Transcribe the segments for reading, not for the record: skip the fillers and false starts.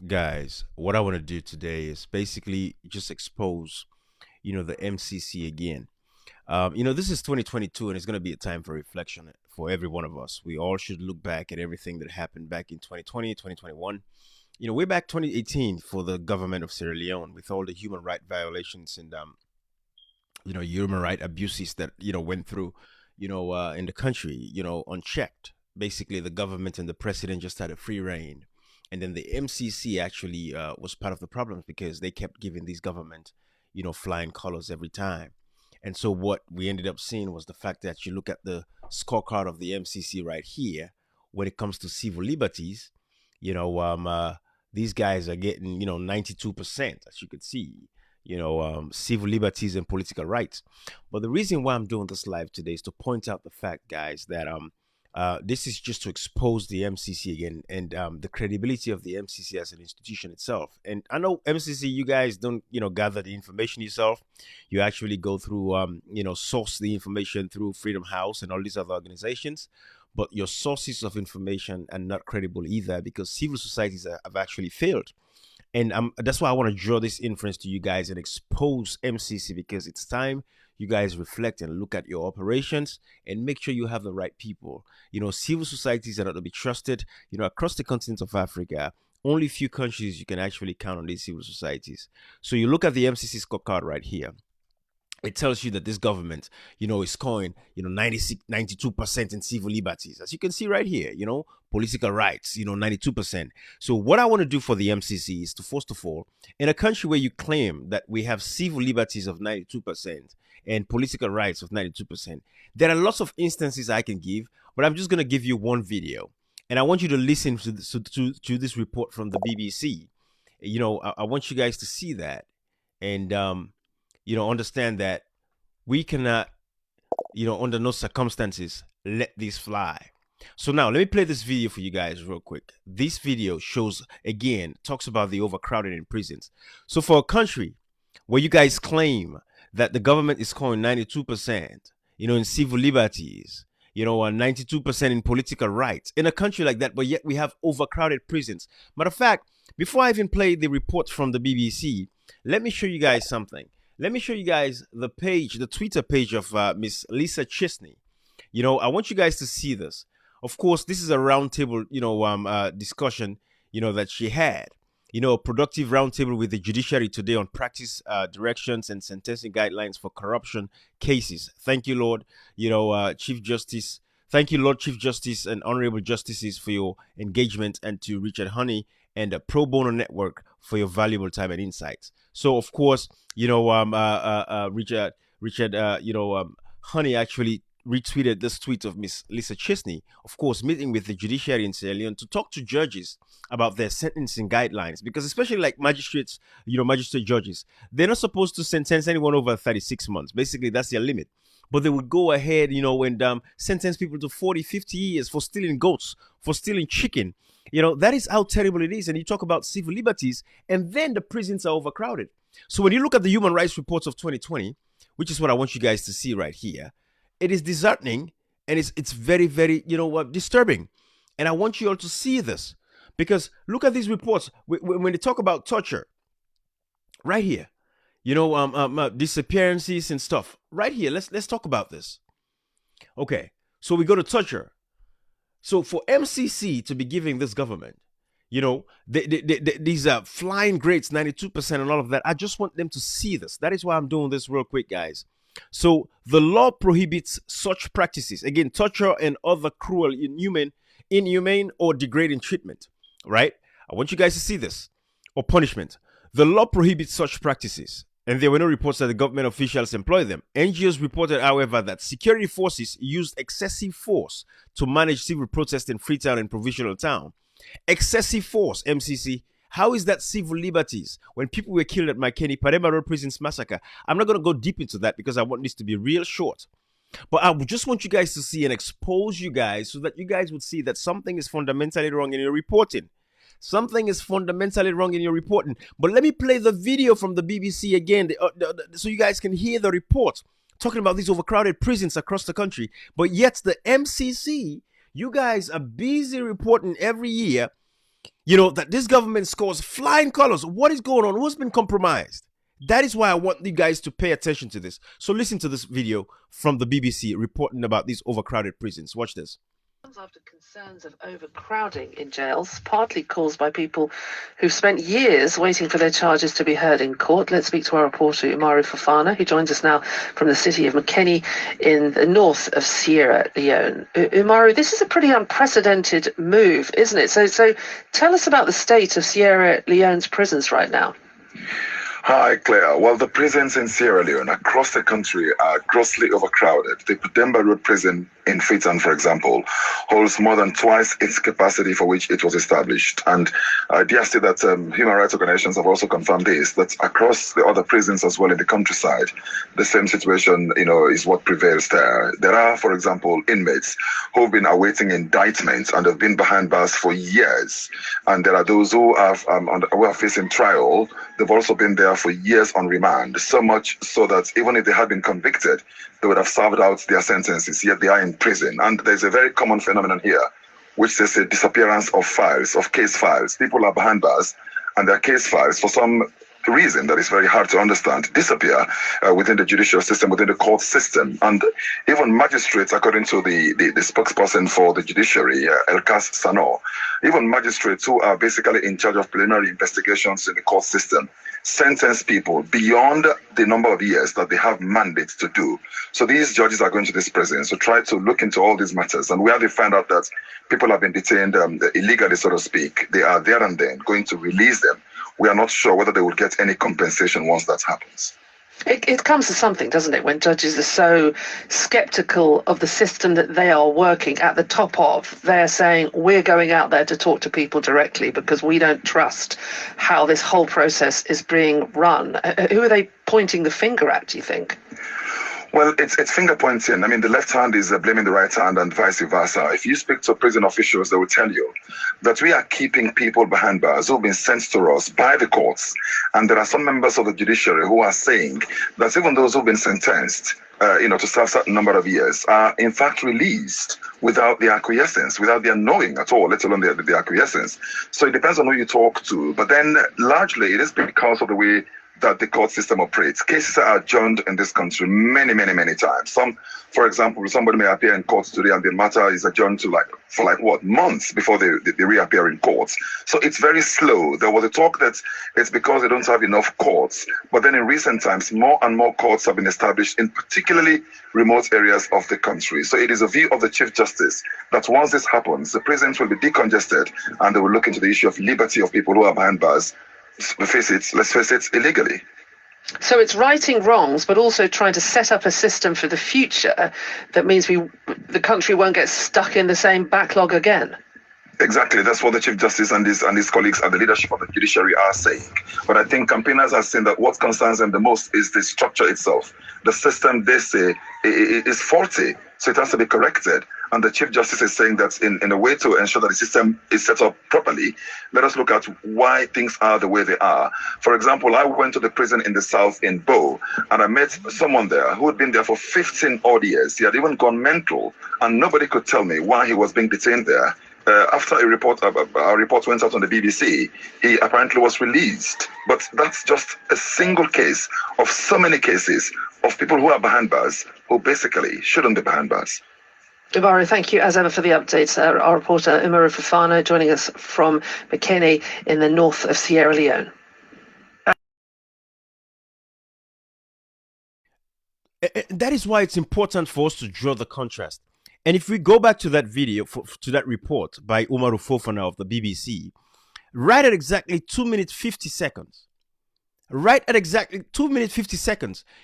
Guys, what I want to do today is basically just expose, the MCC again. This is 2022 and it's going to be a time for reflection for every one of us. We all should look back at everything that happened back in 2020, 2021. Way back 2018 for the government of Sierra Leone with all the human right violations and, human right abuses that, went through, in the country, unchecked. Basically, the government and the president just had a free reign, and then the MCC actually was part of the problem because they kept giving these government, flying colors every time. And so what we ended up seeing was the fact that you look at the scorecard of the MCC right here when it comes to civil liberties. These guys are getting 92%, as you could see. Civil liberties and political rights. But the reason why I'm doing this live today is to point out the fact, guys, that this is just to expose the MCC again and the credibility of the MCC as an institution itself. And I know MCC, you guys don't, gather the information yourself. You actually go through, source the information through Freedom House and all these other organizations. But your sources of information are not credible either because civil societies have actually failed. And that's why I want to draw this inference to you guys and expose MCC because it's time you guys reflect and look at your operations and make sure you have the right people. Civil societies are not to be trusted. Across the continent of Africa, only few countries you can actually count on these civil societies. So you look at the MCC scorecard right here. It tells you that this government, is scoring, 96, 92% in civil liberties. As you can see right here, political rights, 92%. So what I want to do for the MCC is to, first of all, in a country where you claim that we have civil liberties of 92% and political rights of 92%, there are lots of instances I can give, but I'm just going to give you one video. And I want you to listen to this report from the BBC. I want you guys to see that. And, understand that we cannot, under no circumstances, let this fly. So now let me play this video for you guys real quick. This video shows, again, talks about the overcrowding in prisons. So for a country where you guys claim that the government is scoring 92%, in civil liberties, 92% in political rights, in a country like that, but yet we have overcrowded prisons. Matter of fact, before I even play the report from the BBC, let me show you guys something. Let me show you guys the Twitter page of Miss Lisa Chesney. I want you guys to see this. Of course, this is a roundtable, discussion, that she had. A productive roundtable with the judiciary today on practice directions and sentencing guidelines for corruption cases. Thank you, Lord, Chief Justice. Thank you, Lord Chief Justice and Honorable Justices for your engagement, and to Richard Honey and the Pro Bono Network for your valuable time and insights. So, of course, Richard, Honey actually retweeted this tweet of Miss Lisa Chesney, of course, meeting with the judiciary in Sierra Leone to talk to judges about their sentencing guidelines, because especially like magistrate judges, they're not supposed to sentence anyone over 36 months. Basically, that's their limit. But they would go ahead, and sentence people to 40, 50 years for stealing goats, for stealing chicken. That is how terrible it is. And you talk about civil liberties, and then the prisons are overcrowded. So when you look at the human rights reports of 2020, which is what I want you guys to see right here, it is disheartening and it's very, very, disturbing. And I want you all to see this because look at these reports when they talk about torture right here, disappearances and stuff right here. Let's talk about this. Okay. So we go to torture. So for MCC to be giving this government, these are flying grades, 92% and all of that, I just want them to see this. That is why I'm doing this real quick, guys. So the law prohibits such practices. Again, torture and other cruel, inhumane or degrading treatment, right? I want you guys to see this. Or punishment. The law prohibits such practices, and there were no reports that the government officials employ them. NGOs reported, however, that security forces used excessive force to manage civil protests in Freetown and Provisional Town. Excessive force, MCC. How is that civil liberties when people were killed at Makeni, Parema Road Prisons massacre? I'm not going to go deep into that because I want this to be real short. But I just want you guys to see and expose you guys so that you guys would see that something is fundamentally wrong in your reporting. Something is fundamentally wrong in your reporting. But let me play the video from the BBC again so you guys can hear the report talking about these overcrowded prisons across the country. But yet the MCC, you guys are busy reporting every year That this government scores flying colors. What is going on? Who's been compromised? That is why I want you guys to pay attention to this. So listen to this video from the BBC reporting about these overcrowded prisons. Watch this. After concerns of overcrowding in jails, partly caused by people who've spent years waiting for their charges to be heard in court. Let's speak to our reporter, Umaru Fofana, who joins us now from the city of Makeni in the north of Sierra Leone. Umaru, this is a pretty unprecedented move, isn't it? So tell us about the state of Sierra Leone's prisons right now. Hi, Claire. Well, the prisons in Sierra Leone across the country are grossly overcrowded. The Pudemba Road prison in Freetown, for example, holds more than twice its capacity for which it was established. And I dare say that human rights organizations have also confirmed this, that across the other prisons as well in the countryside, the same situation, is what prevails there. There are, for example, inmates who've been awaiting indictment and have been behind bars for years. And there are those who are facing trial. They've also been there for years on remand, so much so that even if they had been convicted, they would have served out their sentences, yet they are in prison. And there's a very common phenomenon here, which is a disappearance of files, of case files. People are behind bars, and their case files, for some reason that is very hard to understand, disappear within the judicial system, within the court system. And even magistrates, according to the spokesperson for the judiciary, Elkas Sano, even magistrates who are basically in charge of preliminary investigations in the court system, sentence people beyond the number of years that they have mandates to do. So these judges are going to this prison to try to look into all these matters. And where they find out that people have been detained illegally, so to speak, they are there and then going to release them. We are not sure whether they will get any compensation once that happens. It comes to something, doesn't it, when judges are so skeptical of the system that they are working at the top of. They're saying, we're going out there to talk to people directly because we don't trust how this whole process is being run. Who are they pointing the finger at, do you think? Well, it's finger pointing. I mean, the left hand is blaming the right hand and vice versa. If you speak to prison officials, they will tell you that we are keeping people behind bars who have been sent to us by the courts. And there are some members of the judiciary who are saying that even those who've been sentenced, to serve a certain number of years are in fact released without the acquiescence, without their knowing at all, let alone the acquiescence. So it depends on who you talk to. But then largely it is because of the way that the court system operates. Cases are adjourned in this country many times. For example, somebody may appear in court today and the matter is adjourned to months before they reappear in courts. So it's very slow. There was a talk that it's because they don't have enough courts. But then in recent times, more and more courts have been established in particularly remote areas of the country. So it is a view of the Chief Justice that once this happens, the prisons will be decongested and they will look into the issue of liberty of people who are behind bars. Let's face it, illegally. So it's righting wrongs, but also trying to set up a system for the future that means the country won't get stuck in the same backlog again. Exactly. That's what the Chief Justice and his colleagues at the leadership of the judiciary are saying. But I think campaigners are saying that what concerns them the most is the structure itself. The system, they say, is faulty, so it has to be corrected. And the Chief Justice is saying that in a way to ensure that the system is set up properly, let us look at why things are the way they are. For example, I went to the prison in the south in Bo, and I met someone there who had been there for 15 odd years. He had even gone mental, and nobody could tell me why he was being detained there. After a report went out on the BBC, he apparently was released. But that's just a single case of so many cases of people who are behind bars who basically shouldn't be behind bars. Umaru, thank you as ever for the updates. Our reporter Umaru Fofana joining us from Makeni in the north of Sierra Leone. That is why it's important for us to draw the contrast. And if we go back to that video, to that report by Umaru Fofana of the BBC, right at exactly 2 minutes 50 seconds,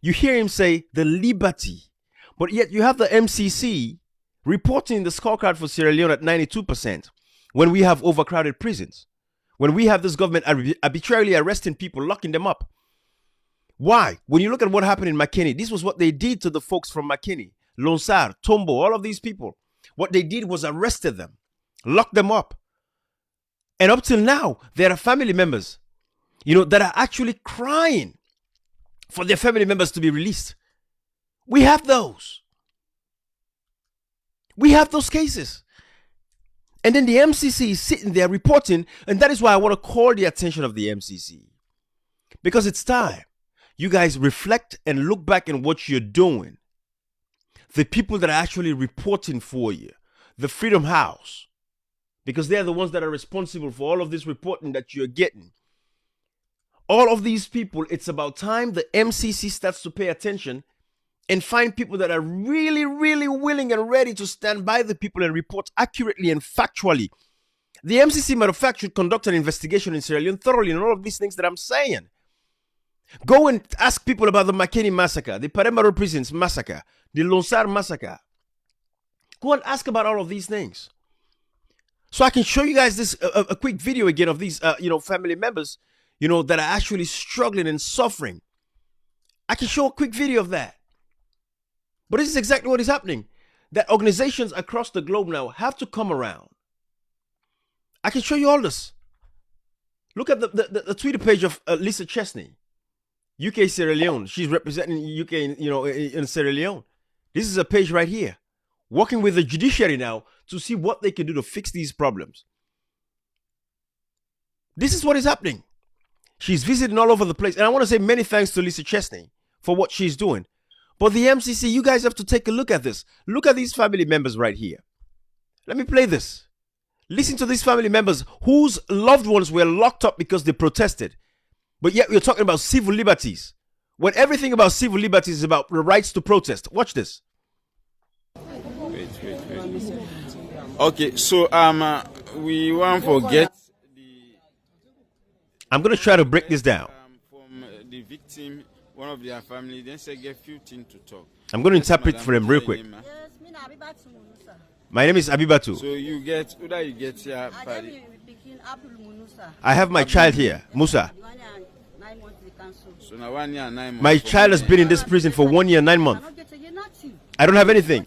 you hear him say the liberty. But yet you have the MCC reporting the scorecard for Sierra Leone at 92% when we have overcrowded prisons, when we have this government arbitrarily arresting people, locking them up. Why? When you look at what happened in Makeni, this was what they did to the folks from Makeni, Lonsar, Tombo, all of these people. What they did was arrested them, locked them up. And up till now, there are family members, that are actually crying for their family members to be released. We have those. We have those cases. And then the MCC is sitting there reporting, and that is why I want to call the attention of the MCC. Because it's time you guys reflect and look back at what you're doing. The people that are actually reporting for you, the Freedom House, because they're the ones that are responsible for all of this reporting that you're getting. All of these people, it's about time the MCC starts to pay attention and find people that are really, really willing and ready to stand by the people and report accurately and factually. The MCC, matter of fact, should conduct an investigation in Sierra Leone thoroughly on all of these things that I'm saying. Go and ask people about the Makeni massacre, the Paremba Road Prisons massacre, the Lonsar massacre. Go and ask about all of these things. So I can show you guys this a quick video again of these family members, that are actually struggling and suffering. I can show a quick video of that. But this is exactly what is happening. That organizations across the globe now have to come around. I can show you all this. Look at the Twitter page of Lisa Chesney, UK Sierra Leone. She's representing UK in Sierra Leone. This is a page right here, working with the judiciary now to see what they can do to fix these problems. This is what is happening. She's visiting all over the place. And I want to say many thanks to Lisa Chesney for what she's doing. But the MCC, you guys have to take a look at this. Look at these family members right here. Let me play this. Listen to these family members whose loved ones were locked up because they protested. But yet we're talking about civil liberties, when everything about civil liberties is about the rights to protest. Watch this. Wait. Okay, so we won't forget I'm going to try to break this down. From the victim, one of their family, then say get few things to talk. I'm going to interpret for them real quick. My name is Abibatu. So you get here, party. I have my child here, Musa. So now 1 year and 9 months. My child has been in this prison for 1 year and 9 months. I don't have anything.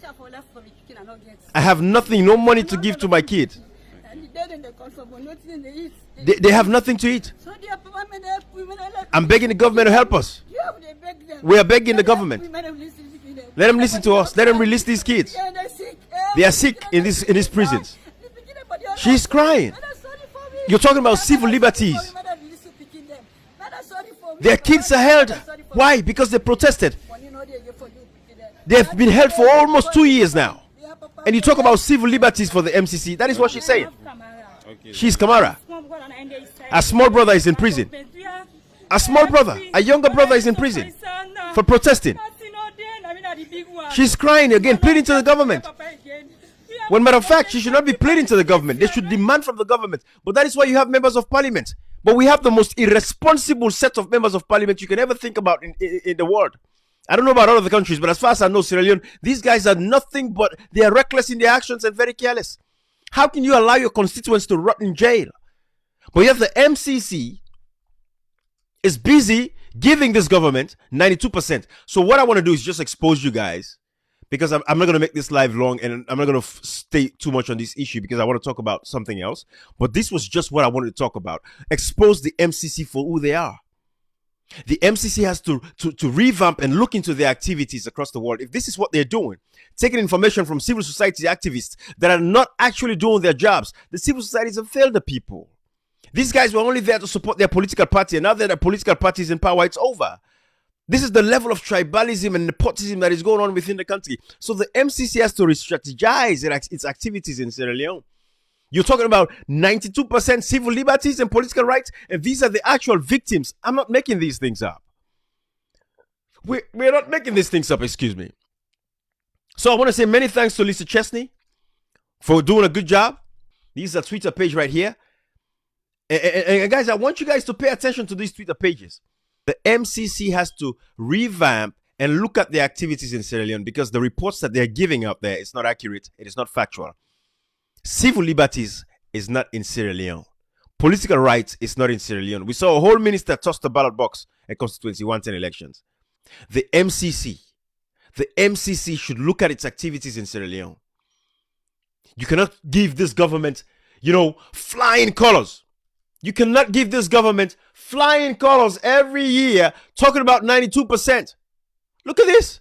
I have nothing, no money to give to my kid. They have nothing to eat. I'm begging the government to help us. We are begging the government. Let them listen to us. Let them release these kids. They are sick in these prisons. She's crying. You're talking about civil liberties. Their kids are held. Why? Because they protested. They've been held for almost 2 years now. And you talk about civil liberties for the MCC. That is what she's saying. She's Kamara. A small brother is in prison. A small brother, a younger brother is in prison for protesting. She's crying again, pleading to the government. When matter of fact, she should not be pleading to the government. They should demand from the government. But that is why you have members of parliament. But we have the most irresponsible set of members of parliament you can ever think about in the world. I don't know about all other countries, but as far as I know, Sierra Leone, these guys are nothing but they are reckless in their actions and very careless. How can you allow your constituents to rot in jail? But yet the MCC is busy giving this government 92%. So what I want to do is just expose you guys, because I'm not going to make this live long and I'm not going to stay too much on this issue because I want to talk about something else. But this was just what I wanted to talk about. Expose the MCC for who they are. The MCC has to revamp and look into their activities across the world. If this is what they're doing, taking information from civil society activists that are not actually doing their jobs, the civil societies have failed the people. These guys were only there to support their political party, and now that their political party is in power, it's over. This is the level of tribalism and nepotism that is going on within the country. So the MCC has to re-strategize its activities in Sierra Leone. You're talking about 92% civil liberties and political rights, and these are the actual victims. I'm not making these things up. We're not making these things up, excuse me. So I want to say many thanks to Lisa Chesney for doing a good job. This is a Twitter page right here. And guys, I want you guys to pay attention to these Twitter pages. The MCC has to revamp and look at the activities in Sierra Leone because the reports that they're giving out there is not accurate. It is not factual. Civil liberties is not in Sierra Leone. Political rights is not in Sierra Leone. We saw a whole minister toss the ballot box at constituency 110 elections. The MCC should look at its activities in Sierra Leone. You cannot give this government, flying colors. You cannot give this government flying colors every year talking about 92%. Look at this.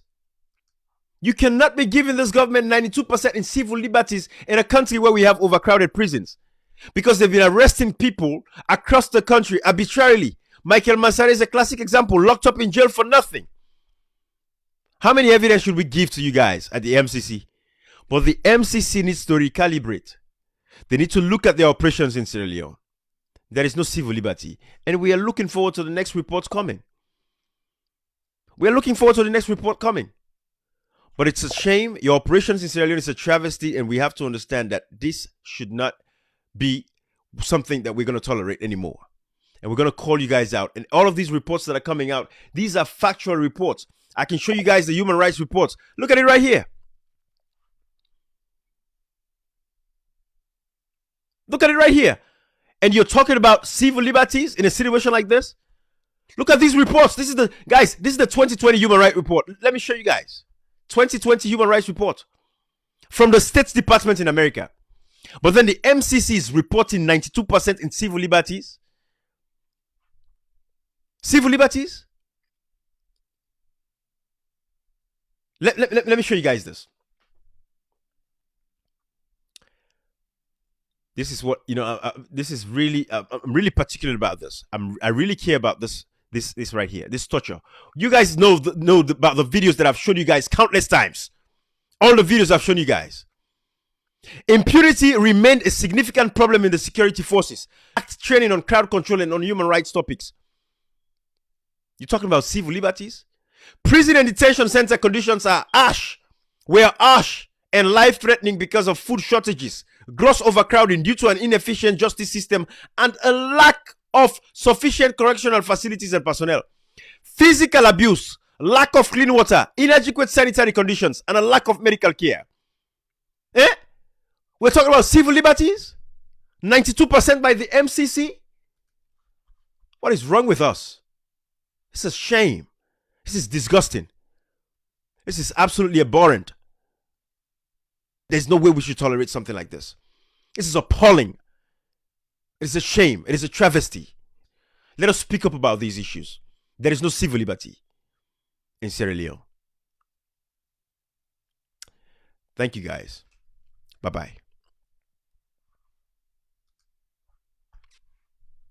You cannot be giving this government 92% in civil liberties in a country where we have overcrowded prisons, because they've been arresting people across the country arbitrarily. Michael Mansari is a classic example, locked up in jail for nothing. How many evidence should we give to you guys at the MCC? But the MCC needs to recalibrate. They need to look at their operations in Sierra Leone. There is no civil liberty. And we are looking forward to the next report coming. We are looking forward to the next report coming. But it's a shame. Your operations in Sierra Leone is a travesty, and we have to understand that this should not be something that we're going to tolerate anymore. And we're going to call you guys out. And all of these reports that are coming out, these are factual reports. I can show you guys the human rights reports. Look at it right here. Look at it right here. And you're talking about civil liberties in a situation like this? Look at these reports. This is the 2020 Human Rights Report. Let me show you guys. 2020 Human Rights Report from the State Department in America. But then the MCC is reporting 92% in civil liberties. Civil liberties? Let me show you guys this. This is what, this is really, I'm really particular about this. I really care about this right here, this torture. You guys know about the videos that I've shown you guys countless times. All the videos I've shown you guys. Impunity remained a significant problem in the security forces. Training on crowd control and on human rights topics. You're talking about civil liberties? Prison and detention center conditions are harsh and life-threatening because of food shortages, gross overcrowding due to an inefficient justice system, and a lack of sufficient correctional facilities and personnel. Physical abuse, lack of clean water, inadequate sanitary conditions, and a lack of medical care. We're talking about civil liberties? 92% by the MCC? What is wrong with us? This is a shame. This is disgusting. This is absolutely abhorrent. There's no way we should tolerate something like this. This is appalling. It is a shame. It is a travesty. Let us speak up about these issues. There is no civil liberty in Sierra Leone. Thank you, guys. Bye-bye.